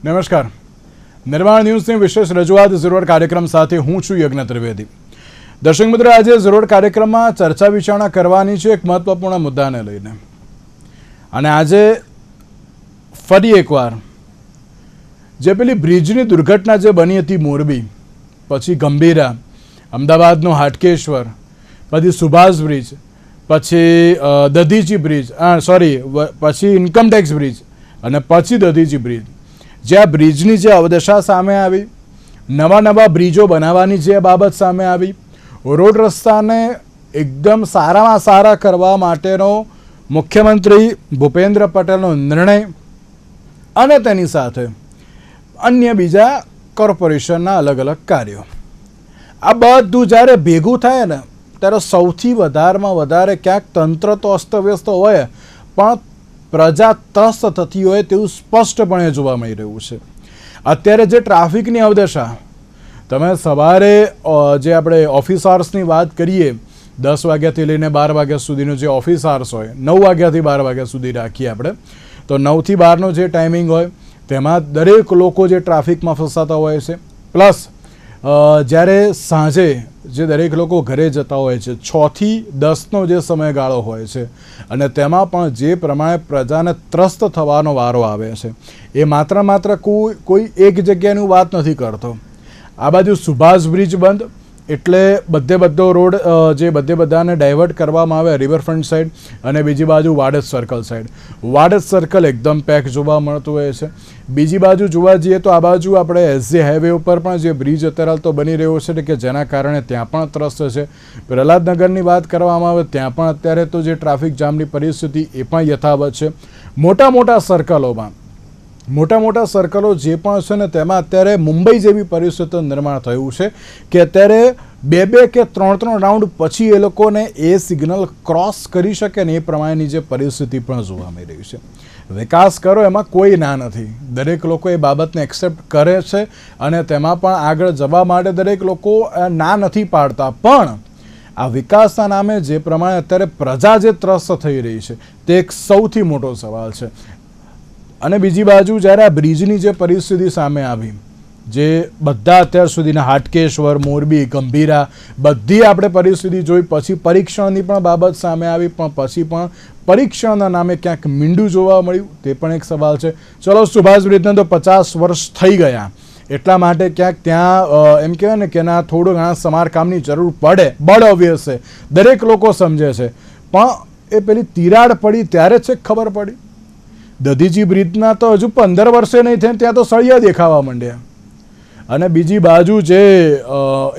નમસ્કાર. નિર્માણ ન્યૂઝની વિશેષ રજૂઆત ઝરોડ કાર્યક્રમ સાથે હું છું યજ્ઞ ત્રિવેદી. દર્શક મિત્રો, આજે ઝરોડ કાર્યક્રમમાં ચર્ચા વિચારણા કરવાની છે એક મહત્વપૂર્ણ મુદ્દાને લઈને. અને આજે ફરી એકવાર જે પેલી બ્રિજની દુર્ઘટના જે બની હતી મોરબી, પછી ગંભીરા, અમદાવાદનો હાટકેશ્વર, પછી સુભાષ બ્રિજ, પછી દધીચી બ્રિજ, પછી ઇન્કમટેક્સ બ્રિજ અને પછી દધીચી બ્રિજ, જે આ બ્રિજની જે અવદશા સામે આવી, નવા બ્રિજો બનાવવાની જે બાબત સામે આવી, રોડ રસ્તાને એકદમ સારામાં સારા કરવા માટેનો મુખ્યમંત્રી ભૂપેન્દ્ર પટેલનો નિર્ણય અને તેની સાથે અન્ય બીજા કોર્પોરેશનના અલગ અલગ કાર્યો, આ બધું જ્યારે ભેગું થાય ને ત્યારે સૌથી વધારે ક્યાંક તંત્ર તો અસ્તવ્યસ્ત હોય પણ પ્રજા ત્રસ્ત થતી હોય તેવું સ્પષ્ટપણે જોવા મળી રહ્યું છે. અત્યારે જે ટ્રાફિકની અવદશા, તમે સવારે જે આપણે ઓફિસ આવર્સની વાત કરીએ, 10 વાગ્યાથી લઈને 12 વાગ્યા સુધીનો જે ઓફિસ આવર્સ હોય, 9 વાગ્યાથી 12 વાગ્યા સુધી રાખીએ આપણે, તો 9 થી 12નો જે ટાઈમિંગ હોય તેમાં દરેક લોકો જે ટ્રાફિકમાં ફસાતા હોય છે. પ્લસ જ્યારે સાંજે જે દરેક લોકો ઘરે જતા હોય છે, 6 થી 10નો જે સમયગાળો હોય છે, અને તેમાં પણ જે પ્રમાણે પ્રજાને ત્રસ્ત થવાનો વારો આવે છે, એ માત્ર કોઈ એક જગ્યાની વાત નથી કરતો. આ બાજુ સુભાષ બ્રિજ બંધ એટલે બધો રોડ જે બધાને ડાયવર્ટ કરવામાં આવે રિવરફ્રન્ટ સાઈડ, અને બીજી બાજુ Vadaj circle side. Vadaj circle એકદમ પેક જોવા મળતું હોય છે. બીજી બાજુ જોવા જઈએ તો આ બાજુ આપણે એસજી હાઈવે ઉપર પણ જે બ્રિજ અત્યારે તો બની રહ્યો છે કે જેના કારણે ત્યાં પણ ત્રસ્ત છે. પ્રહલાદનગરની વાત કરવામાં આવે ત્યાં પણ અત્યારે તો જે ટ્રાફિક જામની પરિસ્થિતિ એ પણ યથાવત છે. મોટા સર્કલો જે પણ છે ને તેમાં અત્યારે મુંબઈ જેવી પરિસ્થિતિનું નિર્માણ થયું છે કે અત્યારે 2 કે 3 રાઉન્ડ પછી એ લોકોને એ સિગ્નલ ક્રોસ કરી શકે ને એ પ્રમાણેની જે પરિસ્થિતિ પણ જોવા મળી રહી છે. વિકાસ કરો એમાં કોઈ ના નથી, દરેક લોકો એ બાબતને એક્સેપ્ટ કરે છે અને તેમાં પણ આગળ જવા માટે દરેક લોકો ના નથી પાડતા. પણ આ વિકાસના નામે જે પ્રમાણે અત્યારે પ્રજા જે ત્રસ્ત થઈ રહી છે તે એક સૌથી મોટો સવાલ છે. અને બીજી બાજુ જ્યારે આ બ્રિજની જે પરિસ્થિતિ સામે આવી, જે બધા અત્યાર સુધીના હાટકેશ્વર, મોરબી, ગંભીરા, બધી આપણે પરિસ્થિતિ જોઈ, પછી પરીક્ષણની પણ બાબત સામે આવી, પણ પછી પણ પરીક્ષણના નામે ક્યાંક મીંડું જોવા મળ્યું, તે પણ એક સવાલ છે. ચલો, સુભાષ બ્રિજને તો 50 વર્ષ થઈ ગયા, એટલા માટે ક્યાંક ત્યાં એમ કહેવાય ને કે ના થોડું ઘણા સમારકામની જરૂર પડે, બળ ઓબ્વિયસ છે, દરેક લોકો સમજે છે. પણ એ પેલી તિરાડ પડી ત્યારે જ ખબર પડી. દધીચી બ્રિજના તો હજુ 15 વર્ષે નહીં થાય ત્યાં તો સળિયા દેખાવા માંડ્યા. અને બીજી બાજુ જે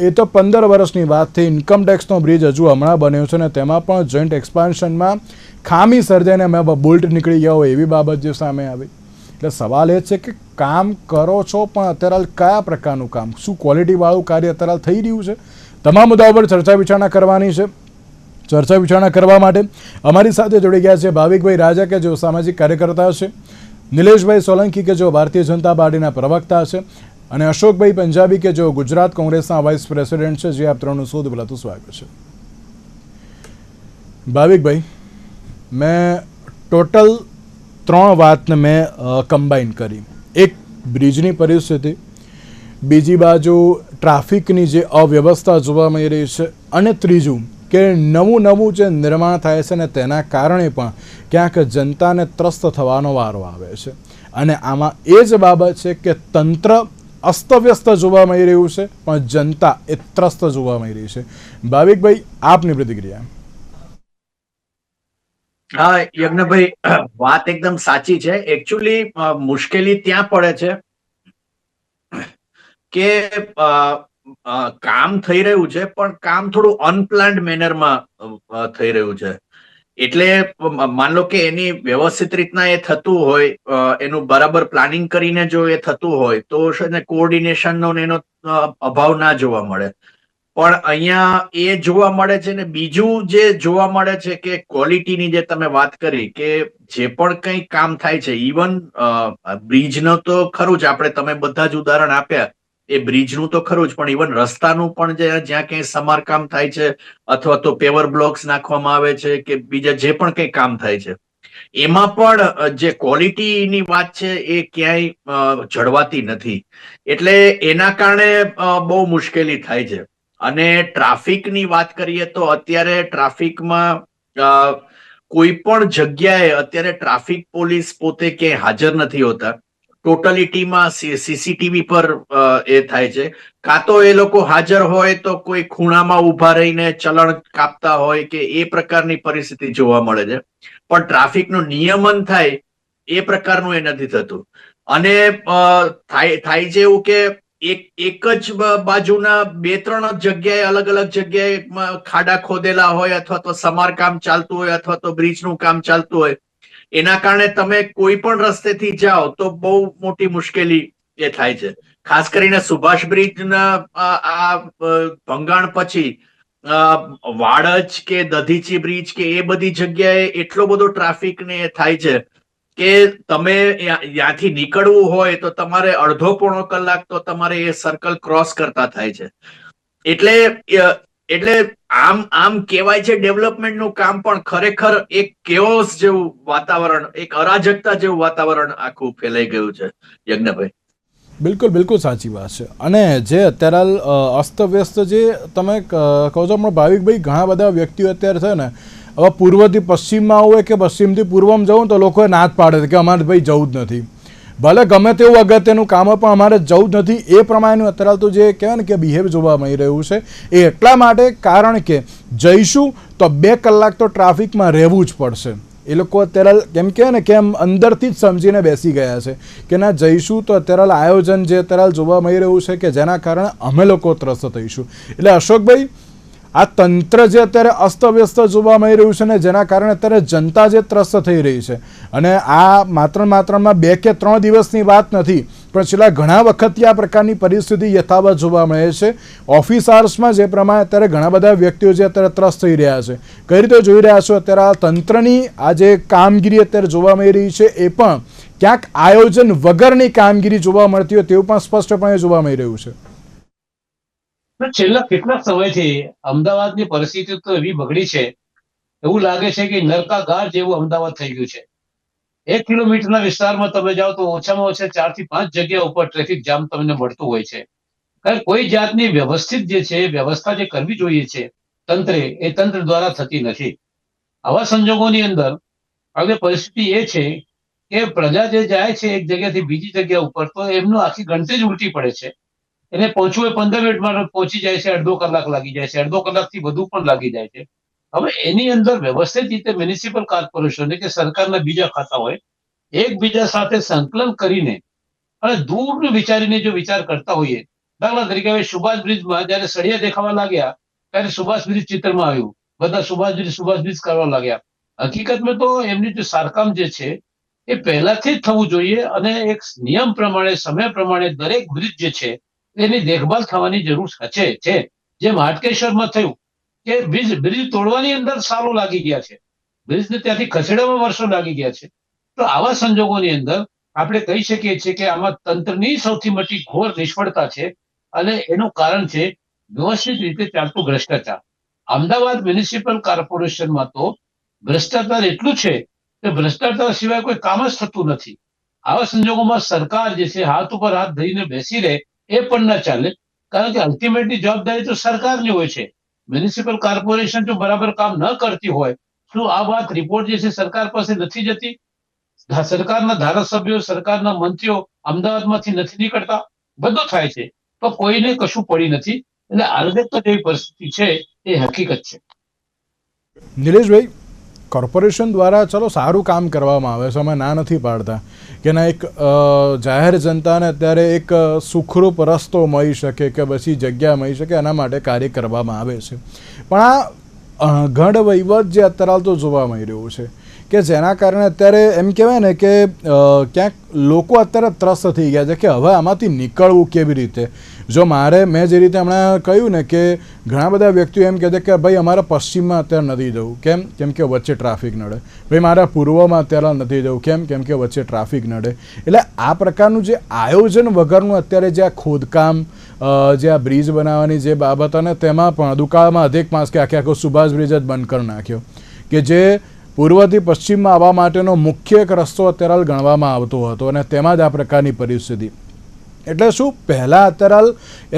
એ તો 15 વર્ષની વાત થઈ, ઇન્કમટેક્સનો બ્રિજ હજુ હમણાં બન્યો છે ને તેમાં પણ જોઈન્ટ એક્સપાન્શનમાં ખામી સર્જાઈને અમે બોલ્ટ નીકળી ગયા હોય એવી બાબત જે સામે આવી. એટલે સવાલ એ છે કે કામ કરો છો પણ અત્યારે કયા પ્રકારનું કામ, શું ક્વોલિટીવાળું કાર્ય અત્યારે થઈ રહ્યું છે? તમામ મુદ્દાઓ પર ચર્ચા વિચારણા કરવાની છે. ચર્ચા વિચારણા કરવા માટે અમારી સાથે જોડી ગયા છે ભાવિકભાઈ રાજા કે જેઓ સામાજિક કાર્યકર્તા છે, નિલેશભાઈ સોલંકી કે જેઓ ભારતીય જનતા પાર્ટીના પ્રવક્તા છે, અને અશોકભાઈ પંજાબી કે જેઓ ગુજરાત કોંગ્રેસના વાઇસ પ્રેસિડેન્ટ છે. જે આપ ત્રણનું સૌથી પહેલાં તો સ્વાગત છે. ભાવિકભાઈ, મેં ટોટલ 3 વાતને મેં કમ્બાઈન કરી. એક, બ્રિજની પરિસ્થિતિ, બીજી બાજુ ટ્રાફિકની જે અવ્યવસ્થા જોવા મળી રહી છે, અને ત્રીજું કે નવું જે નિર્માણ થાય છે ને તેના કારણે પણ ક્યાંક જનતાને ત્રસ્ત થવાનો વારો આવે છે. અને આમાં એ જ બાબત છે કે તંત્ર અસ્તવ્યસ્ત જોવા મળી રહ્યું છે પણ જનતા એ ત્રસ્ત જોવા મળી રહી છે. ભાવિકભાઈ, આપની પ્રતિક્રિયા. હા યજ્ઞભાઈ, વાત એકદમ સાચી છે. એકચ્યુઅલી મુશ્કેલી ત્યાં પડે છે કે કામ થઈ રહ્યું છે પણ કામ થોડું અનપ્લાન્ડ મેનરમાં થઈ રહ્યું છે. એટલે માન લો કે એની વ્યવસ્થિત રીતના એ થતું હોય, એનું બરાબર પ્લાનિંગ કરીને જો એ થતું હોય તો છે ને કોઓર્ડિનેશનનો એનો અભાવ ના જોવા મળે. પણ અહીંયા એ જોવા મળે છે ને બીજું જે જોવા મળે છે કે ક્વોલિટીની જે તમે વાત કરી કે જે પણ કંઈ કામ થાય છે, ઇવન બ્રિજનો તો ખરું જ, આપણે તમે બધા જ ઉદાહરણ આપ્યા એ બ્રિજનું તો ખરું જ, પણ ઇવન રસ્તાનું પણ જ્યાં ક્યાંય સમારકામ થાય છે અથવા તો પેવર બ્લોક્સ નાખવામાં આવે છે કે બીજા જે પણ કંઈ કામ થાય છે, એમાં પણ જે ક્વોલિટીની વાત છે એ ક્યાંય જળવાતી નથી. એટલે એના કારણે બહુ મુશ્કેલી થાય છે. અને ટ્રાફિકની વાત કરીએ તો અત્યારે ટ્રાફિકમાં કોઈ પણ જગ્યાએ અત્યારે ટ્રાફિક પોલીસ પોતે ક્યાંય હાજર નથી હોતા. ટોટલિટીમાં સીસીટીવી પર એ થાય છે. કાં તો એ લોકો હાજર હોય તો કોઈ ખૂણામાં ઉભા રહીને ચલણ કાપતા હોય કે એ પ્રકારની પરિસ્થિતિ જોવા મળે છે. પણ ટ્રાફિકનું નિયમન થાય એ પ્રકારનું એ નથી થતું. અને થાય છે એવું કે એક જ બાજુના 2-3 જગ્યાએ અલગ અલગ જગ્યાએ ખાડા ખોદેલા હોય, અથવા તો સમારકામ ચાલતું હોય, અથવા તો બ્રિજનું કામ ચાલતું હોય. એના કારણે તમે કોઈ પણ રસ્તેથી જાઓ તો બહુ મોટી મુશ્કેલી એ થાય છે. ખાસ કરીને સુભાષ બ્રિજના આ ભંગાણ પછી વાડજ કે દધીચી બ્રિજ કે એ બધી જગ્યાએ એટલો બધો ટ્રાફિક ને થાય છે કે તમે ત્યાંથી નીકળવું હોય તો તમારે અડધો-પોણો કલાક તો તમારે એ સર્કલ ક્રોસ કરતા થાય છે. એટલે આમ કહેવાય છે ડેવલપમેન્ટનું કામ, પણ ખરેખર એક કેઓસ જેવું વાતાવરણ, એક અરાજકતા જેવું વાતાવરણ આખું ફેલાઈ ગયું છે. યજ્ઞભાઈ, બિલકુલ સાચી વાત છે. અને જે અત્યારે અસ્તવ્યસ્ત જે તમે કહો છો, પણ ભાવિકભાઈ, ઘણા બધા વ્યક્તિઓ અત્યારે છે ને, હવે પૂર્વથી પશ્ચિમમાં હોય કે પશ્ચિમથી પૂર્વમાં જવું તો લોકોએ ના જ પાડે કે અમારે ભાઈ જવું જ નથી. ભલે ગમે તેવું અગત્યનું કામ હોય પણ અમારે જવું જ નથી. એ પ્રમાણેનું અત્યારે તો જે કહેવાય ને કે બિહેવ જોવા મળી રહ્યું છે. એ એટલા માટે કારણ કે જઈશું તો 2 કલાક તો ટ્રાફિકમાં રહેવું જ પડશે. એ લોકો અત્યારે કેમ કહેવાય ને કે એમ અંદરથી જ સમજીને બેસી ગયા છે કે ના, જઈશું તો અત્યારે આયોજન જે અત્યારે જોવા મળી રહ્યું છે કે જેના કારણે અમે લોકો ત્રસ્ત થઈશું. એટલે અશોકભાઈ, આ તંત્ર જે અત્યારે અસ્તવ્યસ્ત જોવા મળી રહ્યું છે ને જેના કારણે અત્યારે જનતા જે ત્રસ્ત થઈ રહી છે, અને આ માત્રમાં 2 કે 3 દિવસની વાત નથી, પણ છેલ્લા ઘણા વખતથી આ પ્રકારની પરિસ્થિતિ યથાવત જોવા મળે છે. ઓફિસ આવર્સમાં જે પ્રમાણે અત્યારે ઘણા બધા વ્યક્તિઓ જે અત્યારે ત્રસ્ત થઈ રહ્યા છે, કઈ રીતે જોઈ રહ્યા છો અત્યારે આ તંત્રની આ જે કામગીરી અત્યારે જોવા મળી રહી છે, એ પણ ક્યાંક આયોજન વગરની કામગીરી જોવા મળતી હોય તેવું પણ સ્પષ્ટપણે જોવા મળી રહ્યું છે. છેલ્લા કેટલાક સમયથી અમદાવાદની પરિસ્થિતિ તો એવી બગડી છે, એવું લાગે છે કે નરકાગાર જેવું અમદાવાદ થઈ ગયું છે. 1 કિલોમીટરના વિસ્તારમાં તમે જાઓ તો ઓછામાં ઓછા 4 થી 5 જગ્યા ઉપર ટ્રાફિક જામ તમને મળતું હોય છે. કારણ કોઈ જાતની વ્યવસ્થિત જે છે વ્યવસ્થા જે કરવી જોઈએ છે તંત્રે, એ તંત્ર દ્વારા થતી નથી. આવા સંજોગોની અંદર હવે પરિસ્થિતિ એ છે કે પ્રજા જે જાય છે એક જગ્યાથી બીજી જગ્યા ઉપર, તો એમનું આખી ગણતરી જ ઉલટી પડે છે. એને પહોંચવું એ 15 મિનિટમાં પહોંચી જાય છે, અડધો કલાક લાગી જાય છે, અડધો કલાકથી વધુ પણ લાગી જાય છે. હવે એની અંદર વ્યવસ્થિત રીતે મ્યુનિસિપલ કોર્પોરેશન કે સરકારના બીજા ખાતા હોય, એકબીજા સાથે સંકલન કરીને અને દૂરનું વિચારીને જો વિચાર કરતા હોઈએ, દાખલા તરીકે હવે સુભાષ બ્રિજમાં જયારે સળિયા દેખાવા લાગ્યા ત્યારે સુભાષ બ્રિજ ચિત્રમાં આવ્યું, બધા સુભાષ બ્રિજ કરવા લાગ્યા. હકીકતમાં તો એમની જે સારકામ જે છે એ પહેલાથી જ થવું જોઈએ, અને એક નિયમ પ્રમાણે, સમય પ્રમાણે દરેક બ્રિજ જે છે એની દેખભાલ થવાની જરૂર છે. જેમ હાટકેશ્વરમાં થયું કે બ્રિજ તોડવાની અંદર સાલો લાગી ગયા છે, બ્રિજને ત્યાંથી ખસેડવામાં વર્ષો લાગી ગયા છે. તો આવા સંજોગોની અંદર આપણે કહી શકીએ છીએ કે આમાં તંત્રની સૌથી મોટી ઘોર નિષ્ફળતા છે, અને એનું કારણ છે વ્યવસ્થિત રીતે ચાલતું ભ્રષ્ટાચાર. અમદાવાદ મ્યુનિસિપલ કોર્પોરેશનમાં તો ભ્રષ્ટાચાર એટલું છે કે ભ્રષ્ટાચાર સિવાય કોઈ કામ જ થતું નથી. આવા સંજોગોમાં સરકાર જે છે હાથ ઉપર હાથ ધરીને બેસી રહે એ પણ ના ચાલે, કારણ કે અલ્ટિમેટલી જવાબદારી તો સરકારની હોય છે. મ્યુનિસિપલ કોર્પોરેશન જો બરાબર કામ ન કરતી હોય, શું આ વાત રિપોર્ટ જે છે સરકાર પાસે નથી જતી? સરકારના ધારાસભ્યો, સરકારના મંત્રીઓ અમદાવાદમાંથી નથી નીકળતા? બધું થાય છે તો કોઈને કશું પડી નથી. એટલે અરાજકતા જેવી પરિસ્થિતિ છે એ હકીકત છે. નિલેશભાઈ, કોર્પોરેશન દ્વારા ચલો સારું કામ કરવામાં આવે છે, અમે ના નથી પાડતા કે ના, એક જાહેર જનતાને અત્યારે એક સુખરૂપ રસ્તો મળી શકે કે પછી જગ્યા મળી શકે એના માટે કાર્ય કરવામાં આવે છે. પણ આ ગઢ વહીવટ જે અત્યારે તો જોવા મળી રહ્યું છે કે જેના કારણે અત્યારે એમ કહેવાય ને કે ક્યાંક લોકો અત્યારે ત્રસ્ત થઈ ગયા છે કે હવે આમાંથી નીકળવું કેવી રીતે. જો મેં જે રીતે હમણાં કહ્યું ને કે ઘણા બધા વ્યક્તિઓ એમ કહેતા કે ભાઈ અમારે પશ્ચિમમાં અત્યારે નથી જવું, કેમ કે વચ્ચે ટ્રાફિક નડે. ભાઈ મારે પૂર્વમાં અત્યારે નથી જવું, કેમ કે વચ્ચે ટ્રાફિક નડે. એટલે આ પ્રકારનું જે આયોજન વગરનું અત્યારે જે આ ખોદકામ, જે આ બ્રિજ બનાવવાની જે બાબત, અને તેમાં પણ દુકાળમાં અધિક માસ કે આખો સુભાષ બ્રિજ જ બંધ કરી નાખ્યો, કે જે પૂર્વથી પશ્ચિમમાં આવવા માટેનો મુખ્ય એક રસ્તો અત્યારે હાલ ગણવામાં આવતો હતો અને તેમાં જ આ પ્રકારની પરિસ્થિતિ. એટલે શું પહેલાં અત્યારે હાલ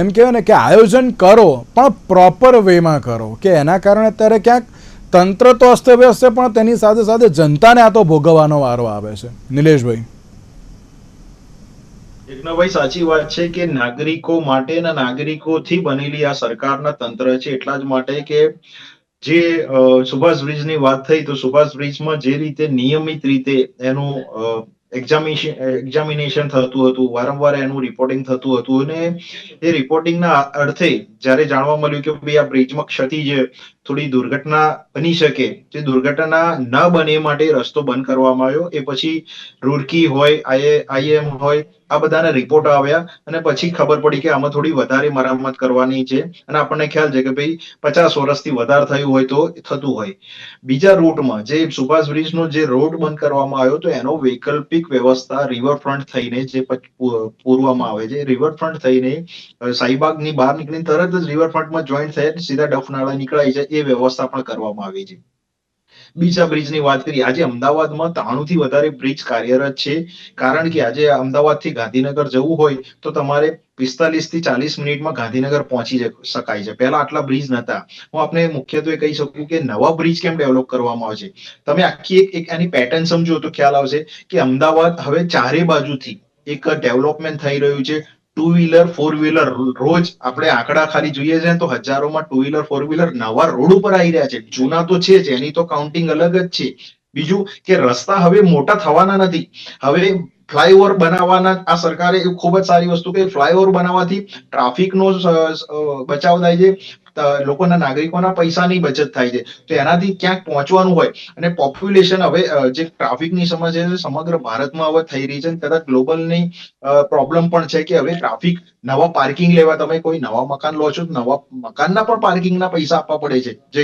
એમ કહેવાય ને કે આયોજન કરો પણ પ્રોપર વેમાં કરો, કે એના કારણે અત્યારે ક્યાંક તંત્ર તો અસ્તવ્યસ્ત છે પણ તેની સાથે સાથે જનતાને આ તો ભોગવવાનો વારો આવે છે. નિલેશભાઈ. એકનાભાઈ, સાચી વાત છે કે નાગરિકો માટે અને નાગરિકોથી બનેલી આ સરકારના તંત્ર છે. એટલા જ માટે કે જે સુભાષ બ્રિજની વાત થઈ, તો સુભાષ બ્રિજમાં જે રીતે નિયમિત રીતે એનું એક્ઝામિનેશન થતું હતું, વારંવાર એનું રિપોર્ટિંગ થતું હતું, અને એ રિપોર્ટિંગના અર્થે જ્યારે જાણવા મળ્યું કે ભાઈ આ બ્રિજમાં ક્ષતિ છે, થોડી દુર્ઘટના બની શકે, જે દુર્ઘટના ન બને માટે રસ્તો બંધ કરવામાં આવ્યો. એ પછી રૂરકી હોય, આઈએમ હોય, આ બધાના રિપોર્ટ આવ્યા અને પછી ખબર પડી કે આમાં થોડી વધારે મરામત કરવાની છે. અને આપણને ખ્યાલ છે કે ભાઈ 50 વર્ષથી વધારે થયું હોય તો થતું હોય. બીજા રૂટમાં જે સુભાષ બ્રિજનો જે રોડ બંધ કરવામાં આવ્યો, તો એનો વૈકલ્પિક વ્યવસ્થા રિવરફ્રન્ટ થઈને જે પૂરવામાં આવે છે, રિવરફ્રન્ટ થઈને શાહીબાગની બહાર નીકળીને તરત જ રિવરફ્રન્ટમાં જોઈન્ટ થાય સીધા ડફનાળા નીકળાય છે, એ વ્યવસ્થા પણ કરવામાં આવી છે. બીજા બ્રિજની વાત કરીએ, આજે અમદાવાદમાં 93 થી વધારે બ્રિજ કાર્યરત છે. કારણ કે આજે અમદાવાદથી ગાંધીનગર જવું હોય તો તમારે 45 થી 40 મિનિટમાં ગાંધીનગર પહોંચી શકાય છે. પહેલા આટલા બ્રિજ નહોતા. હું આપને મુખ્યત્વે કહી શકું કે નવા બ્રિજ કેમ ડેવલપ કરવામાં આવે છે. તમે આખી એક એની પેટર્ન સમજો તો ખ્યાલ આવશે કે અમદાવાદ હવે ચારે બાજુથી એક ડેવલપમેન્ટ થઈ રહ્યું છે. 2 વ્હીલર 4 વ્હીલર રોજ આપણે આંકડા ખાલી જોઈએ છે તો હજારોમાં 2 વ્હીલર 4 વ્હીલર નવા રોડ ઉપર આવી રહ્યા છે. જૂના તો છે જ, એની તો કાઉન્ટિંગ અલગ જ છે. બીજું કે રસ્તા હવે મોટા થવાના નથી. હવે ફ્લાયઓવર બનાવવાના, આ સરકારે ખૂબ જ સારી વસ્તુ કે ફ્લાયઓવર બનાવવાથી ટ્રાફિકનો બચાવ થાય છે, લોકોના નાગરિકોના પૈસાની બચત થાય છે. તો એનાથી ક્યાંક પહોંચવાનું હોય અને પોપ્યુલેશન હવે જે ટ્રાફિકની સમસ્યા છે સમગ્ર ભારતમાં હવે થઈ રહી છે, કદાચ ગ્લોબલની પ્રોબ્લેમ પણ છે કે હવે ટ્રાફિક, નવા પાર્કિંગ લેવા, તમે કોઈ નવા મકાન લો છો તો નવા મકાનના પણ પાર્કિંગના પૈસા આપવા પડે છે. જય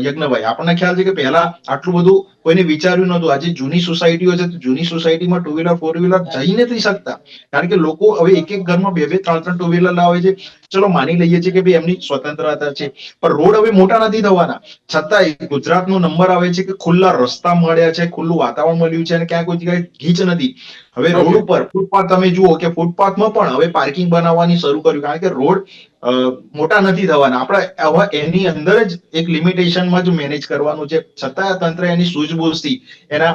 યજ્ઞભાઈ, આપણને ખ્યાલ છે કે પહેલા આટલું બધું કોઈને વિચાર્યું નહોતું. આજે જૂની સોસાયટીઓ છે, જૂની સોસાયટીમાં 2 વ્હીલર 4 વ્હીલર જઈ નથી શકતા, કારણ કે લોકો હવે એક એક ઘરમાં 2 2 3 3 2 વ્હીલર લાવે છે. ચલો માની લઈએ છીએ કે ભાઈ એમની સ્વતંત્રતા છે, પણ રોડ હવે મોટા નથી થવાના. છતાંય ગુજરાતનો નંબર આવે છે કે ખુલ્લા રસ્તા મળ્યા છે, ખુલ્લું વાતાવરણ મળ્યું છે અને ક્યાં કોઈ જગ્યાએ ગીચ નથી. હવે રોડ ઉપર ફૂટપાથ તમે જુઓ કે ફૂટપાથમાં પણ હવે પાર્કિંગ બનાવવાની શરૂ કર્યું, કારણ કે રોડ મોટા નથી થવાના. આપણે હવે એની અંદર જ એક લિમિટેશનમાં જ મેનેજ કરવાનું છે. છતાં તંત્ર એની સૂઝબૂઝથી, એના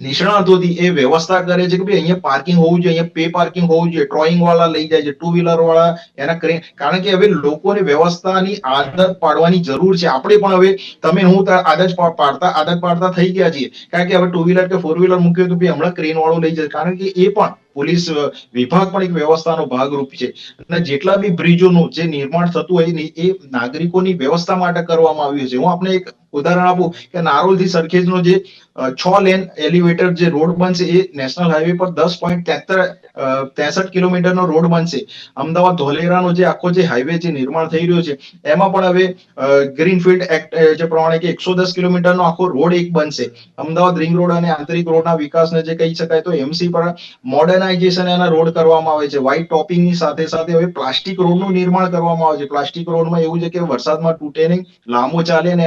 નિષ્ણાતોથી એ વ્યવસ્થા કરે છે કે ભાઈ અહીંયા પાર્કિંગ હોવું જોઈએ, અહીંયા પે પાર્કિંગ હોવું જોઈએ. ટ્રોઈંગ વાળા લઈ જાય છે, 2 વ્હીલર વાળા એના કારણ કે હવે લોકોને વ્યવસ્થાની આદત પાડવાની જરૂર છે. આપણે પણ હવે તમે હું આદત પાડતા થઈ ગયા છીએ, કારણ કે હવે 2 વ્હીલર કે 4 વ્હીલર મૂક્યું તો ભાઈ હમણાં ક્રેન વાળું લઈ જાય, કારણ કે એ પણ પોલીસ વિભાગ પણ એક વ્યવસ્થાનો ભાગરૂપ છે. અને જેટલા બી બ્રિજોનું જે નિર્માણ થતું હોય એ નાગરિકોની વ્યવસ્થા માટે કરવામાં આવ્યું છે. હું આપને એક ઉદાહરણ આપું કે નારોલથી સરખેજનો જે 6 લેન એલિવેટર જે રોડ બનશે, એ નેશનલ હાઈવે પર 10.63 કિલોમીટરનો રોડ બનશે. અમદાવાદ ધોલેરાનો જે આખો જે હાઈવે જે નિર્માણ થઈ રહ્યો છે, એમાં પણ હવે ગ્રીનફિલ્ડ એક્ટ જે પ્રમાણે કે 110 કિલોમીટરનો આખો રોડ એક બનશે. અમદાવાદ રિંગ રોડ અને આંતરિક રોડના વિકાસને જે કહી શકાય તો એમસી પર મોડર્નાઇઝેશન એના રોડ કરવામાં આવે છે. વ્હાઇટ ટોપિંગની સાથે સાથે હવે પ્લાસ્ટિક રોડનું નિર્માણ કરવામાં આવે છે. પ્લાસ્ટિક રોડમાં એવું છે કે વરસાદમાં તૂટે નહીં, લાંબો ચાલે, અને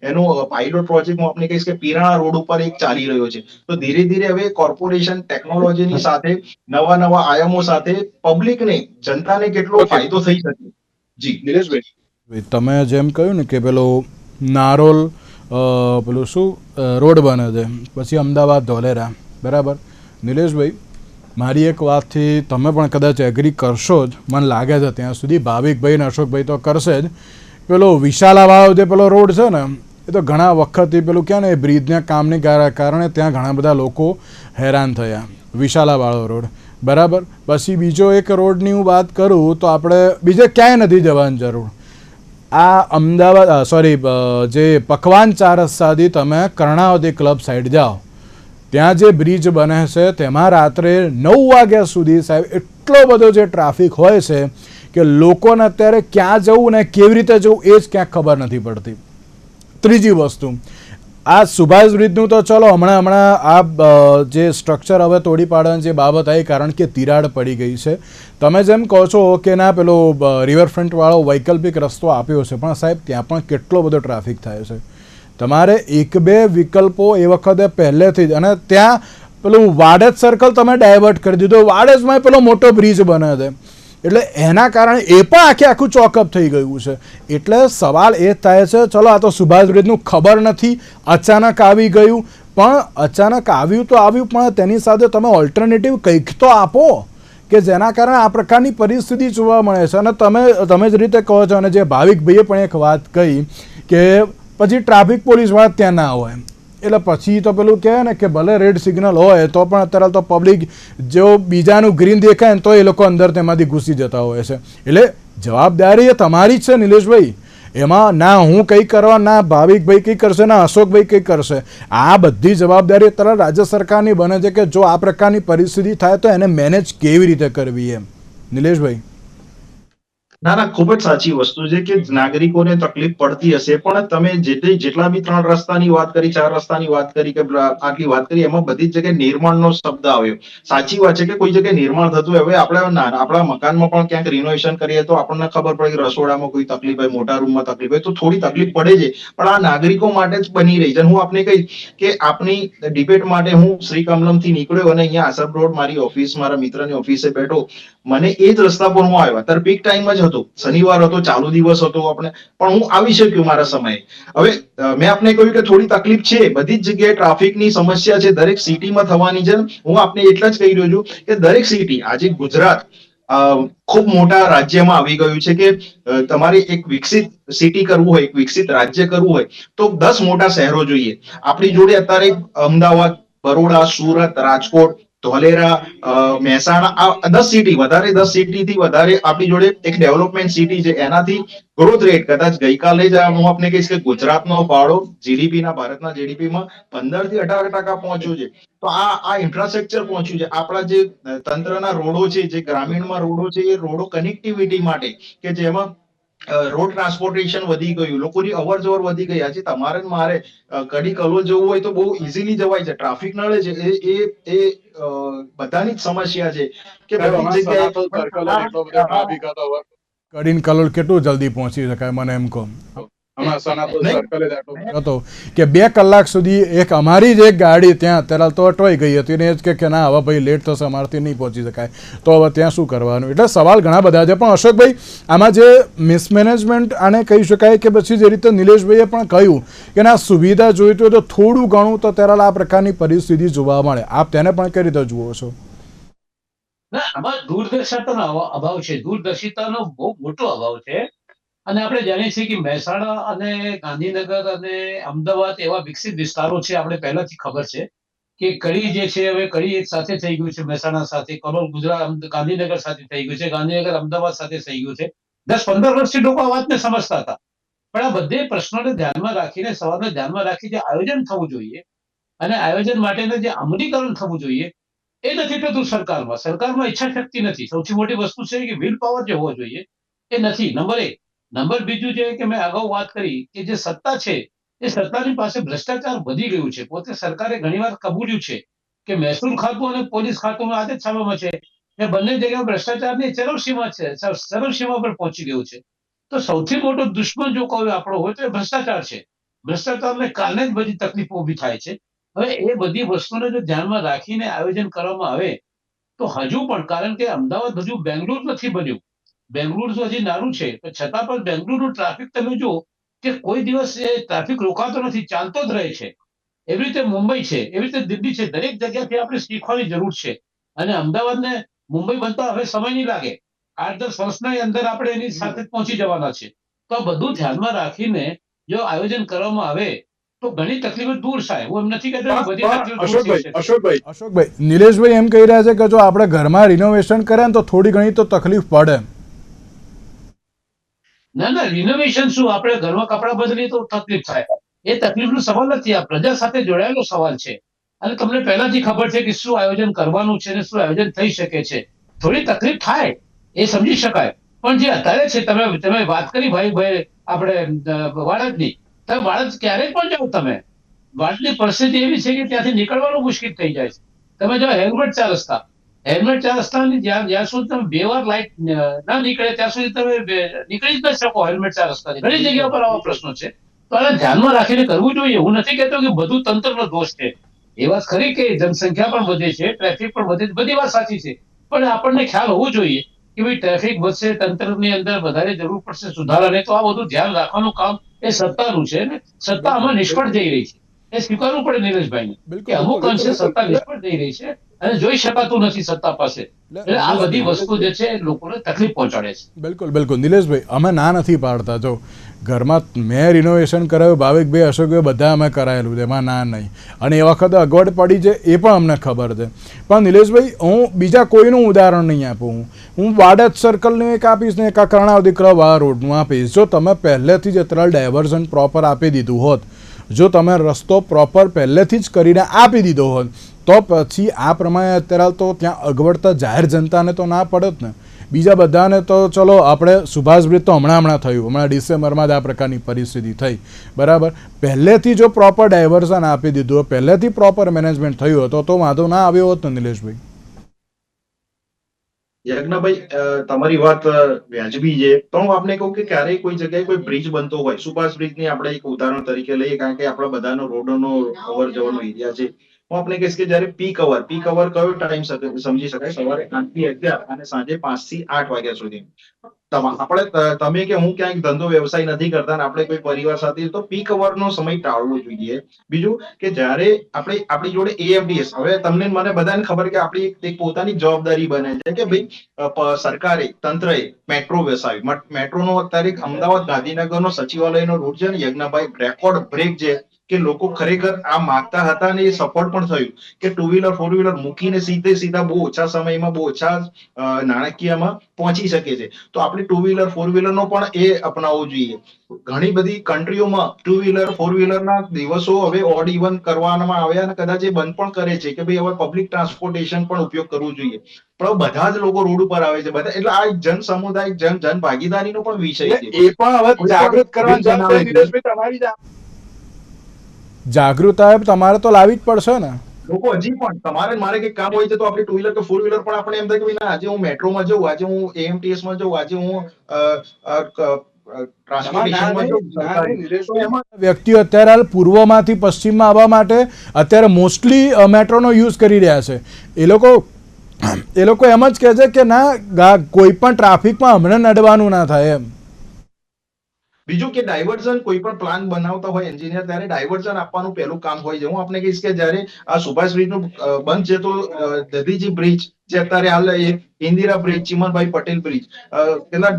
એનું પાયલોટ પ્રોજેક્ટ હું આપને કહીશ કે પીરાણા રોડ ઉપર એક ચાલી રહ્યો છે. તો ધીરે ધીરે હવે કોર્પોરેશન ટેકનોલોજીની સાથે નવા આયામો સાથે પબ્લિકને, જનતાને કેટલો ફાયદો થઈ શકે. જી નિલેશભાઈ, તમે જેમ કહ્યું ને કે પેલો નારોલ પેલું શું રોડ બને છે, પછી અમદાવાદ ધોલેરા, બરાબર. નિલેશભાઈ, મારી એક વાતથી તમે પણ કદાચ એગ્રી કરશો જ, મને લાગે છે ત્યાં સુધી. ભાવિકભાઈ અને અશોકભાઈ તો કરશે જ. પેલો વિશાલાવાળો જે પેલો રોડ છે ને, એ તો ઘણા વખતથી પેલું કહે ને, એ બ્રિજના કામની કારણે ત્યાં ઘણા બધા લોકો હેરાન થયા. વિશાલાવાળો રોડ, બરાબર. પછી બીજો એક રોડની હું વાત કરું તો આપણે બીજે ક્યાંય નથી જવાની જરૂર. આ અમદાવાદ જે પકવાન ચાર રસ્તાથી તમે કર્ણાવતી ક્લબ સાઈડ જાઓ, ત્યાં જે બ્રિજ બને છે તેમાં રાત્રે 9 વાગ્યા સુધી સાહેબ એટલો બધો જે ટ્રાફિક હોય છે કે લોકોને અત્યારે ક્યાં જવું ને કેવી રીતે જવું એ જ ક્યાંક ખબર નથી પડતી. ત્રીજી વસ્તુ, આ સુભાષ બ્રિજનું તો ચલો હમણાં આ જે સ્ટ્રક્ચર હવે તોડી પાડવાની જે બાબત આવી, કારણ કે તિરાડ પડી ગઈ છે. તમે જેમ કહો છો કે ના પેલો રિવરફ્રન્ટવાળો વૈકલ્પિક રસ્તો આપ્યો છે, પણ સાહેબ ત્યાં પણ કેટલો બધો ટ્રાફિક થાય છે. તમારે એક બે વિકલ્પો એ વખતે પહેલેથી જ, અને ત્યાં પેલું વાડજ સર્કલ તમે ડાયવર્ટ કરી દીધો, વાડજમાં પેલો મોટો બ્રિજ બને છે, એટલે એના કારણે એ પણ આખું ચોકઅપ થઈ ગયું છે. એટલે સવાલ એ થાય છે, ચલો આ તો સુભાષ બ્રિજનું ખબર નથી, અચાનક આવી ગયું, પણ અચાનક આવ્યું તો આવ્યું, પણ તેની સાથે તમે ઓલ્ટરનેટિવ કંઈક તો આપો કે જેના કારણે આ પ્રકારની પરિસ્થિતિ જોવા મળે છે. અને તમે જ રીતે કહો છો, અને જે ભાવિકભાઈએ પણ એક વાત કહી કે પછી ટ્રાફિક પોલીસવાળા ત્યાં ના હોય, એટલે પછી તો પેલું કહે ને કે ભલે રેડ સિગ્નલ હોય તો પણ અત્યારે તો પબ્લિક જો બીજાનું ગ્રીન દેખાય ને તો એ લોકો અંદર તેમાંથી ઘૂસી જતા હોય છે. એટલે જવાબદારી એ તમારી જ છે નિલેશભાઈ, એમાં ના હું કંઈ કરવા, ના ભાવિકભાઈ કંઈ કરશે, ના અશોકભાઈ કંઈ કરશે. આ બધી જવાબદારી અત્યારે રાજ્ય સરકારની બને છે કે જો આ પ્રકારની પરિસ્થિતિ થાય તો એને મેનેજ કેવી રીતે કરવી એમ. નિલેશભાઈ. ના, ખૂબ જ સાચી વસ્તુ છે કે નાગરિકોને તકલીફ પડતી હશે, પણ તમે જેટલા બી 3 રસ્તાની વાત કરી, 4 રસ્તાની વાત કરી કે આટલી વાત કરી, એમાં બધી જ જગ્યાએ નિર્માણનો શબ્દ આવ્યો. સાચી વાત છે કે કોઈ જગ્યાએ નિર્માણ થતું હોય, હવે આપણે આપણા મકાનમાં પણ ક્યાંક રિનોવેશન કરીએ તો આપણને ખબર પડે કે રસોડામાં કોઈ તકલીફ હોય, મોટા રૂમમાં તકલીફ હોય, તો થોડી તકલીફ પડે છે, પણ આ નાગરિકો માટે જ બની રહી છે. હું આપને કહીશ કે આપની ડિબેટ માટે હું શ્રી કમલમથી નીકળ્યો અને અહીંયા આસપ રોડ મારી ઓફિસ, મારા મિત્રની ઓફિસે બેઠો, મને એ જ રસ્તા પર હું આવ્યો, ત્યારે પીક ટાઈમ જ હતો, શનિવાર હતો, ચાલુ દિવસ હતો આપણે, પણ હું આવી શક્યો મારા સમયે. હવે મેં આપને કહ્યું કે થોડી તકલીફ છે, બધી જ જગ્યાએ ટ્રાફિકની સમસ્યા છે, દરેક સિટીમાં થવાની છે. હું આપને એટલા જ કહી રહ્યો છું કે દરેક સિટી, આજે ગુજરાત ખૂબ મોટા રાજ્યમાં આવી ગયું છે કે તમારે એક વિકસિત સિટી કરવું હોય, એક વિકસિત રાજ્ય કરવું હોય તો 10 મોટા શહેરો જોઈએ. આપણી જોડે અત્યારે અમદાવાદ, બરોડા, સુરત, રાજકોટ, ધોલેરા, મહેસાણા, આ 10 સિટી, વધારે 10 સિટી થી વધારે આપણી જોડે એક ડેવલપમેન્ટ સિટી છે. એનાથી ગ્રોથ રેટ કદાચ ગઈકાલે જ હું આપને કહીશ કે ગુજરાતનો ફાળો જીડીપીના, ભારતના જીડીપીમાં 15 થી 18% પહોંચ્યો છે. તો આ ઇન્ફ્રાસ્ટ્રક્ચર પહોંચ્યું છે. આપણા જે તંત્રના રોડો છે, જે ગ્રામીણમાં રોડો છે, એ રોડો કનેક્ટિવિટી માટે કે જેમાં રોડ ટ્રાન્સપોર્ટેશન વધી ગયું, લોકોની અવર જવર વધી ગઈ. આજે તમારે મારે કડી કલોલ જવું હોય તો બહુ ઇઝીલી જવાય છે. ટ્રાફિક નડે છે, એ બધાની જ સમસ્યા છે કે બધી જગ્યાએ કડીન કલોલ કેટલું જલ્દી પહોંચી શકાય મને એમ કહો હતો કે 2 કલાક સુધી એક અમારી જ એક ગાડી ત્યાં અત્યારે તો અટવાઈ ગઈ હતી ને એ જ કે ના હવે ભાઈ લેટ થશે, અમારાથી નહીં પહોંચી શકાય, તો હવે ત્યાં શું કરવાનું. એટલે સવાલ ઘણા બધા છે, પણ અશોકભાઈ આમાં જે મિસમેનેજમેન્ટ આને કહી શકાય કે પછી જે રીતે નિલેશભાઈએ પણ કહ્યું કે ના સુવિધા જોઈતી હોય તો થોડું ઘણું તો ત્યારે આ પ્રકારની પરિસ્થિતિ જોવા મળે, આપ તેને પણ કઈ રીતે જુઓ છો? ના, આમાં દૂરદર્શિતાનો અભાવ છે, દૂરદર્શિતાનો બહુ મોટો અભાવ છે. અને આપણે જાણીએ છીએ કે મહેસાણા અને ગાંધીનગર અને અમદાવાદ એવા વિકસિત વિસ્તારો છે, આપણે પહેલાથી ખબર છે કે કડી જે છે હવે કડી એક સાથે થઈ ગયું છે, મહેસાણા સાથે, કલોલ ગુજરાત ગાંધીનગર સાથે થઈ ગયું છે, ગાંધીનગર અમદાવાદ સાથે થઈ ગયું છે. 10-15 વર્ષથી લોકો આ વાતને સમજતા હતા, પણ આ બધે પ્રશ્નોને ધ્યાનમાં રાખીને, સવાલને ધ્યાનમાં રાખી જે આયોજન થવું જોઈએ અને આયોજન માટેનું જે અમલીકરણ થવું જોઈએ એ નથી થતું સરકારમાં. સરકારમાં ઈચ્છા શક્તિ નથી. સૌથી મોટી વસ્તુ છે કે વિલ પાવર જે હોવો જોઈએ એ નથી, નંબર 1. નંબર બીજું છે કે મેં અગાઉ વાત કરી કે જે સત્તા છે એ સત્તાની પાસે ભ્રષ્ટાચાર વધી ગયું છે. પોતે સરકારે ઘણીવાર કબૂલ્યું છે કે મહેસૂલ ખાતું અને પોલીસ ખાતું આ જ સામે છે એ બંને જગ્યાએ ભ્રષ્ટાચારની ચરમસીમા છે, ચરમસીમા પર પહોંચી ગયું છે. તો સૌથી મોટો દુશ્મન જો કોઈ આપણો હોય તો એ ભ્રષ્ટાચાર છે. ભ્રષ્ટાચારને કારણે જ બધી તકલીફો ઊભી થાય છે. હવે એ બધી વસ્તુને જો ધ્યાનમાં રાખીને આયોજન કરવામાં આવે તો હજુ પણ, કારણ કે અમદાવાદ હજુ બેંગ્લોર નથી બન્યું, બેંગ્લોર તો હજી નાનું છે, તો છતાં પણ બેંગ્લોરનું ટ્રાફિક તમે જુઓ કે કોઈ દિવસ એ ટ્રાફિક રોકાતો નથી, ચાલતો જ રહે છે. એવી રીતે મુંબઈ છે, એવી રીતે દિલ્હી છે, દરેક જગ્યાથી આપણે શીખવાની જરૂર છે. અને અમદાવાદને મુંબઈ બનતા હવે સમય નહીં લાગે, 8-10 વર્ષના અંદર આપણે એની સાથે પહોંચી જવાના છે. તો આ બધું ધ્યાનમાં રાખીને જો આયોજન કરવામાં આવે તો ઘણી તકલીફો દૂર થાય. હું એમ નથી કહેતો કે બધી તકલીફો દૂર થઈ શકે. અશોકભાઈ, નિલેશભાઈ એમ કહી રહ્યા છે કે જો આપણે ઘરમાં રિનોવેશન કરે ને તો થોડી ઘણી તો તકલીફ પડે. ના, રિનોવેશન શું, આપણે ઘરમાં કપડાં બદલીએ તો તકલીફ થાય, એ તકલીફનો સવાલ નથી. આ પ્રજા સાથે જોડાયેલો સવાલ છે અને તમને પહેલાથી ખબર છે કે શું આયોજન કરવાનું છે અને શું આયોજન થઈ શકે છે. થોડી તકલીફ થાય એ સમજી શકાય, પણ જે અત્યારે છે, તમે વાત કરી ભાઈ આપણે વાડજની, તમે વાડજ ક્યારેય પણ જાઓ, તમે વાડજની પરિસ્થિતિ એવી છે કે ત્યાંથી નીકળવાનું મુશ્કેલ થઈ જાય છે. તમે જો હેલ્મેટ 4 રસ્તા, હેલ્મેટ 4 રસ્તાની જ્યાં સુધી તમે 2 વાર લાઈટ ના નીકળે ત્યાં સુધી તમે નીકળી જ ન શકો. હેલ્મેટ 4 રસ્તાની ઘણી જગ્યા પર આવા પ્રશ્નો છે. તો આને ધ્યાનમાં રાખીને કરવું જોઈએ. હું નથી કહેતો કે બધું તંત્રનો દોષ છે. એ વાત ખરી કે જનસંખ્યા પણ વધે છે, ટ્રાફિક પણ વધે છે, બધી વાત સાચી છે. પણ આપણને ખ્યાલ હોવો જોઈએ કે ભાઈ ટ્રાફિક વધશે, તંત્રની અંદર વધારે જરૂર પડશે સુધારાને, તો આ બધું ધ્યાન રાખવાનું કામ એ સત્તાનું છે ને. સત્તા આમાં નિષ્ફળ જઈ રહી છે. એ સ્વીકારવું પડે નિલેશભાઈને કે અમુક અંશે સત્તા નિષ્ફળ જઈ રહી છે અને જોઈ શકાતું નથી સત્તા પાસે. એટલે આ બધી વસ્તુ જે છે એ લોકોને તકલીફ પહોંચાડે છે. બિલકુલ બિલકુલ નિલેશભાઈ, અમે ના નથી પાડતા. જો ઘરમાં મેં રિનોવેશન કરાવ્યું, ભાવિકભાઈ, અશોકભાઈ બધા અમે કરાયેલું છે, એમાં ના નહીં. અને એ વખતે અગવડ પડી છે એ પણ અમને ખબર છે. પણ નિલેશભાઈ, હું બીજા કોઈનું ઉદાહરણ નહીં આપું. હું વાડજ સર્કલનું એક આપીશ ને એક કર્ણાવતી ક્લબ આ રોડનું આપીશ. જો તમે પહેલેથી જ અત્યારે ડાયવર્ઝન પ્રોપર આપી દીધું હોત, જો તમે રસ્તો પ્રોપર પહેલેથી જ કરીને આપી દીધો હોત, તો પછી આ પ્રમાણે અત્યારે તો ત્યાં અગવડતા જાહેર જનતાને તો ના પડત ને. બીજા બધાને તો ચલો, આપણે સુભાષ બ્રિજ તો હમણાં થયું, હમણાં ડિસેમ્બરમાં જ આ પ્રકારની પરિસ્થિતિ થઈ, બરાબર. પહેલેથી જો પ્રોપર ડાયવર્ઝન આપી દીધું, પહેલેથી પ્રોપર મેનેજમેન્ટ થયું હતું તો વાંધો ના આવ્યો હોત ને નિલેશભાઈ. યજ્ઞભાઈ, તમારી વાત વ્યાજબી છે. તો હું આપને કહું કે ક્યારેય કોઈ જગ્યાએ કોઈ બ્રિજ બનતો હોય, સુભાષ બ્રિજ ની આપણે એક ઉદાહરણ તરીકે લઈએ, કારણ કે આપણા બધાનો રોડનો અવર જવરનો એરિયા છે. હું આપણે કહીશ કે જયારે પીક અવર કયો ટાઈમ સમજી શકાય? સવારે 8 થી 11 અને સાંજે 5 થી 8 વાગ્યા સુધી. તમે કે હું ક્યાંક ધંધો વ્યવસાય નથી કરતા અને આપણે કોઈ પરિવાર સાથે, તો પીક અવર નો સમય ટાળવો જોઈએ. બીજું કે જયારે આપણી જોડે એએમટીએસ, હવે તમને મને બધાને ખબર કે આપણી એક પોતાની જવાબદારી બને છે કે ભાઈ સરકારે, તંત્રએ મેટ્રો વસાવી. મેટ્રોનો અત્યારે અમદાવાદ ગાંધીનગરનો સચિવાલયનો રૂટ છે ને યજ્ઞભાઈ, રેકોર્ડ બ્રેક છે કે લોકો ખરેખર આ માંગતા હતા અને એ સફળ પણ થયું કે 2 વ્હીલર 4 વ્હીલર મૂકીને સીધા બહુ ઓછા સમયમાં, બહુ ઓછા નાણાકીયમાં પહોંચી શકે છે. તો આપણે 2 વ્હીલર 4 વ્હીલર નો પણ એ અપનાવવો જોઈએ. ઘણી બધી કન્ટ્રીઓમાં 2 વ્હીલર 4 વ્હીલર ના દિવસો હવે ઓડ ઇવન કરવામાં આવ્યા અને કદાચ એ બંધ પણ કરે છે કે ભાઈ હવે પબ્લિક ટ્રાન્સપોર્ટેશન પણ ઉપયોગ કરવું જોઈએ. પણ બધા જ લોકો રોડ ઉપર આવે છે બધા, એટલે આ જન સમુદાય, જન ભાગીદારીનો પણ વિષય છે. એ પણ હવે જાગૃત કરવાની જવાબદારી નિલેશભાઈ તમારી જ. જાગૃતતા તમારે તો લાવવી જ પડશે ને. લોકો હજી પણ, તમારે મારે કઈ કામ હોય છે તો આપણે 2 વ્હીલર કે 4 વ્હીલર પણ આપણે એમ થાય કે ના, આજે હું મેટ્રોમાં જઉં, આજે હું એએમટીએસ માં જઉં, આજે હું ટ્રાન્સપોર્ટેશનમાં જઉં. વ્યક્તિઓ અત્યારે હાલ પૂર્વમાંથી પશ્ચિમમાં આવવા માટે અત્યારે મોસ્ટલી મેટ્રોનો યુઝ કરી રહ્યા છે. એ લોકો એમ જ કહે છે કે ના, કોઈ પણ ટ્રાફિકમાં હમણાં નડવાનું ના થાય એમ. બીજું કે ડાયવર્ઝન, કોઈ પણ પ્લાન બનાવતા હોય એન્જિનિયર, ત્યારે ડાયવર્ઝન આપવાનું પહેલું કામ હોય છે. હું આપને કહીશ કે જયારે આ સુભાષ બ્રિજ નું બંધ છે તો દધીજી બ્રિજ જે અત્યારે હાલ ઇન્દિરા બ્રિજ, ચીમનભાઈ પટેલ બ્રિજ, કેટલા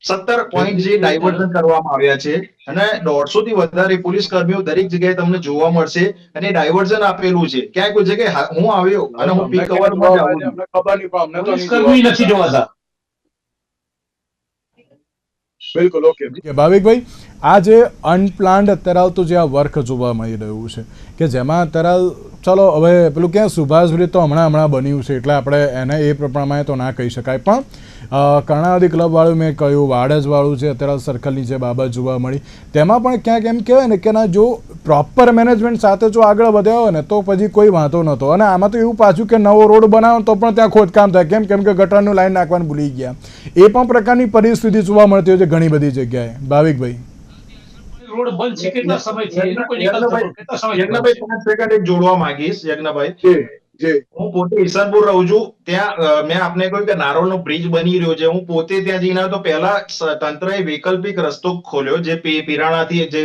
17 પોઈન્ટ જે ડાયવર્ઝન કરવામાં આવ્યા છે અને 150 થી વધારે પોલીસ કર્મીઓ દરેક જગ્યાએ તમને જોવા મળશે અને ડાયવર્ઝન આપેલું છે. ક્યાંય કોઈ જગ્યાએ હું આવ્યો અને હું પીક અવરમાં જ આવું, પોલીસ કર્મી નથી જોવાતા. બિલકુલ, ઓકે ભાવિકભાઈ, આ જે અનપ્લાન્ડ અત્યારે તો જે આ વર્ક જોવા મળી રહ્યું છે કે જેમાં અત્યારે ચલો હવે પેલું ક્યાં સુભાષ બ્રિજ તો હમણાં બન્યું છે એટલે આપણે એને એ પ્રમાણે તો ના કહી શકાય, પણ કર્ણાવતી ક્લબવાળું મેં કહ્યું, વાડજવાળું છે અત્યારે સર્કલની જે બાબત જોવા મળી, તેમાં પણ ક્યાંક એમ કહેવાય ને કે ના, જો પ્રોપર મેનેજમેન્ટ સાથે જો આગળ વધ્યા હોય ને તો પછી કોઈ વાંધો નહોતો. અને આમાં તો એવું પાછું કે નવો રોડ બનાવો તો પણ ત્યાં ખોદકામ થાય, કેમ કે ગટરનું લાઈન નાખવાનું ભૂલી ગયા. એ પણ પ્રકારની પરિસ્થિતિ જોવા મળતી હોય છે ઘણી બધી જગ્યાએ. ભાવિકભાઈ, રોડ બંધ છે કેટલા સમયથી? એનો કોઈ નિકાલ થતો કેટલા સમયથી? યજ્ઞભાઈ 5 સેકન્ડ એક જોડવા માંગીશ. યજ્ઞભાઈ, હું પોતે ઈસનપુર રહું છું. ત્યાં મેં આપને કહ્યું કે નારોલનો બ્રિજ બની રહ્યો છે. હું પોતે ત્યાં જઈને તો પહેલા તંત્રએ વૈકલ્પિક રસ્તો ખોલ્યો જે પીરાણાથી જે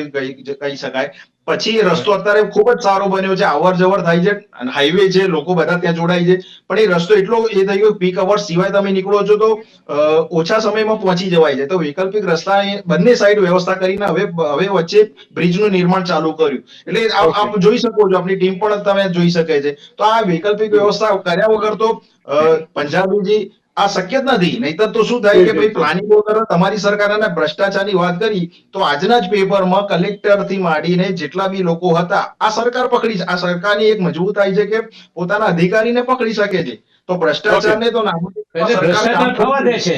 કહી શકાય. પછી રસ્તો અત્યારે ખૂબ જ સારો બન્યો છે, અવર જવર થાય છે, હાઈવે છે, લોકો બધા ત્યાં જોડાય છે. પણ એ રસ્તો એટલો એ થઈ ગયો, પીક અવર સિવાય તમે નીકળો છો તો ઓછા સમયમાં પહોંચી જવાય છે. તો વૈકલ્પિક રસ્તા બંને સાઈડ વ્યવસ્થા કરીને હવે વચ્ચે બ્રિજનું નિર્માણ ચાલુ કર્યું. એટલે આપ જોઈ શકો છો, આપની ટીમ પણ તમે જોઈ શકે છે. તો આ વૈકલ્પિક વ્યવસ્થા કર્યા વગર તો પંજાબીજી આ શક્ય જ નથી. નહીતર તો શું થાય કે ભાઈ પ્લાનિંગ વગર તમારી સરકાર અને ભ્રષ્ટાચારની વાત કરી તો આજના જ પેપરમાં કલેક્ટર થી માંડીને જેટલા બી લોકો હતા આ સરકાર પકડી છે. આ સરકારની એક મજબૂતાઈ છે કે પોતાના અધિકારીને પકડી શકે છે. તો ભ્રષ્ટાચારને તો ભ્રષ્ટાચાર થવા દે છે.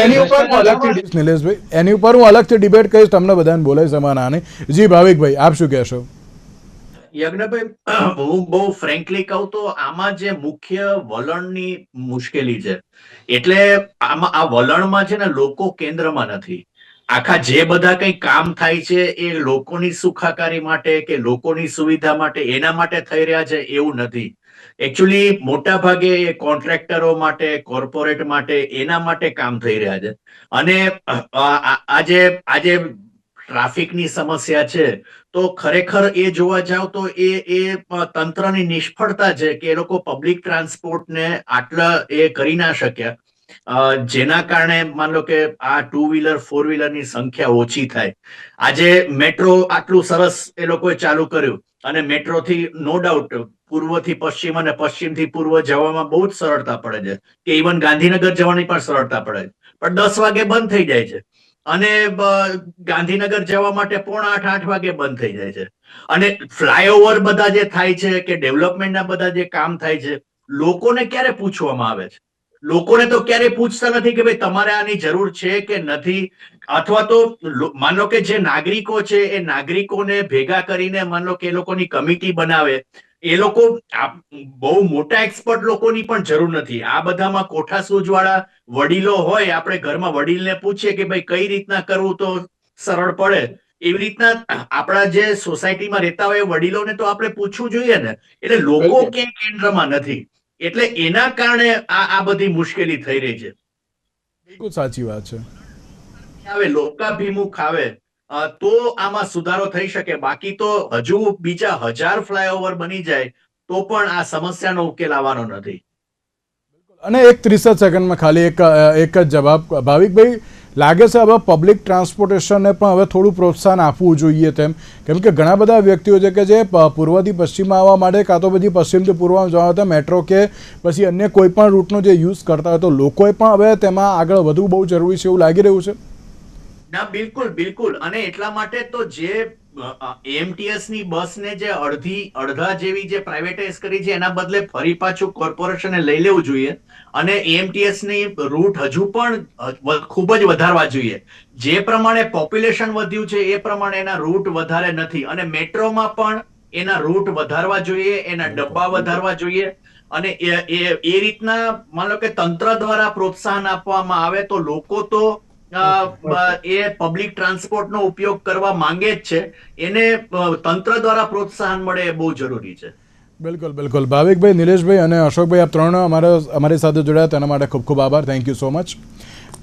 એની ઉપર હું અલગથી નિલેશભાઈ, એની ઉપર હું અલગથી ડિબેટ કહીશ, તમને બધાને બોલાય સમાના આને. જી ભાવિકભાઈ, આપ શું કહેશો? યજ્ઞભાઈ, હું બહુ ફ્રેન્કલી કહું તો આમાં જે મુખ્ય વલણની મુશ્કેલી છે, એટલે આમાં આ વલણમાં છે ને લોકો કેન્દ્રમાં નથી. આખા જે બધા કઈ કામ થાય છે એ લોકોની સુખાકારી માટે કે લોકોની સુવિધા માટે એના માટે થઈ રહ્યા છે એવું નથી. એકચ્યુઅલી મોટા ભાગે એ કોન્ટ્રાક્ટરો માટે, કોર્પોરેટ માટે, એના માટે કામ થઈ રહ્યા છે. અને આજે ટ્રાફિકની સમસ્યા છે તો ખરેખર એ જોવા જાવ તો એ તંત્રની નિષ્ફળતા છે કે એ લોકો પબ્લિક ટ્રાન્સપોર્ટને આટલા એ કરી ના શક્યા, જેના કારણે માન લો કે આ 2 વ્હીલર 4 વ્હીલરની સંખ્યા ઓછી થાય. આજે મેટ્રો આટલું સરસ એ લોકોએ ચાલુ કર્યું અને મેટ્રોથી નો ડાઉટ પૂર્વથી પશ્ચિમ અને પશ્ચિમથી પૂર્વ જવામાં બહુ જ સરળતા પડે છે, કે ઇવન ગાંધીનગર જવાની પણ સરળતા પડે છે. પણ 10 વાગે બંધ થઈ જાય છે અને ગાંધીનગર જવા માટે 7:45 8 વાગે બંધ થઈ જાય છે. અને ફ્લાયઓવર બધા જે થાય છે કે ડેવલપમેન્ટના બધા જે કામ થાય છે, લોકોને ક્યારે પૂછવામાં આવે છે? લોકોને તો ક્યારે પૂછતા નથી કે ભાઈ તમારે આની જરૂર છે કે નથી. અથવા તો માન લો કે જે નાગરિકો છે એ નાગરિકોને ભેગા કરીને માન લો કે એ લોકોની કમિટી બનાવે. એ લોકો બહુ મોટા એક્સપર્ટ લોકોની પણ જરૂર નથી. આ બધામાં કોઠાસૂઝ વાળા વડીલો હોય, આપણે ઘરમાં વડીલને પૂછીએ કે ભાઈ કઈ રીતના કરવું તો સરળ પડે, એવી રીતના આપણા જે સોસાયટીમાં રહેતા હોય વડીલોને તો આપણે પૂછવું જોઈએ ને. એટલે લોકો કે કેન્દ્રમાં નથી, એટલે એના કારણે આ બધી મુશ્કેલી થઈ રહી છે. બિલકુલ સાચી વાત છે. આવે લોકાભિમુખ આવે તો આમાં સુધારો થઈ શકે. બાકી તો હજુ બીજા 1000 ફ્લાયઓવર બની જાય તો પણ આ સમસ્યાનો ઉકેલ આવવાનો નથી. અને એક 30 સેકન્ડમાં ખાલી એક જ જવાબ ભાવિકભાઈ, લાગે છે હવે પબ્લિક ટ્રાન્સપોર્ટેશનને પણ હવે થોડું પ્રોત્સાહન આપવું જોઈએ તેમ, કેમ કે ઘણા બધા વ્યક્તિઓ છે કે જે પૂર્વથી પશ્ચિમમાં આવવા માટે કાં તો પછી પશ્ચિમથી પૂર્વમાં જવા માટે મેટ્રો કે પછી અન્ય કોઈ પણ રૂટનો જે યુઝ કરતા હોય તો લોકોએ પણ હવે તેમાં આગળ વધવું બહુ જરૂરી છે એવું લાગી રહ્યું છે. ના, બિલકુલ બિલકુલ. અને એટલા માટે તો જે એએમટીએસ ની બસને જે અડધા જેવી જે પ્રાઇવેટાઇઝ કરી છે એના બદલે ફરી પાછું કોર્પોરેશને લઈ લેવું જોઈએ. અને એએમટીએસ ની રૂટ હજુ પણ ખૂબ જ વધારવા જોઈએ. જે પ્રમાણે પોપ્યુલેશન વધ્યું છે એ પ્રમાણે એના રૂટ વધારે નથી. અને મેટ્રોમાં પણ એના રૂટ વધારવા જોઈએ, એના ડબ્બા વધારવા જોઈએ. અને એ રીતના માનો કે તંત્ર દ્વારા પ્રોત્સાહન આપવામાં આવે તો લોકો તો એ પબ્લિક ટ્રાન્સપોર્ટનો ઉપયોગ કરવા માંગે જ છે. એને તંત્ર દ્વારા પ્રોત્સાહન મળે એ બહુ જરૂરી છે. બિલકુલ બિલકુલ. ભાવિકભાઈ, નિલેશભાઈ અને અશોકભાઈ, આપ ત્રણ અમારી સાથે જોડાયા તેના માટે ખૂબ ખૂબ આભાર. Thank you so much.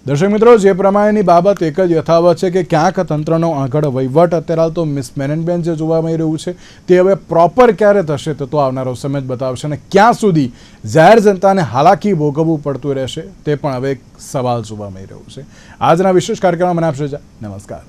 દર્શક મિત્રો, જે પ્રમાણેની બાબત એક જ યથાવત છે કે ક્યાંક તંત્રનો આગળ વહીવટ અત્યારે હાલ તો મિસમેનેજમેન્ટ જે જોવા મળી રહ્યું છે તે હવે પ્રોપર ક્યારે થશે તે તો આવનારો સમય જ બતાવશે. અને ક્યાં સુધી જાહેર જનતાને હાલાકી ભોગવવું પડતું રહેશે તે પણ હવે એક સવાલ જોવા મળી રહ્યું છે. આજના વિશેષ કાર્યક્રમમાં મને આપશે. નમસ્કાર.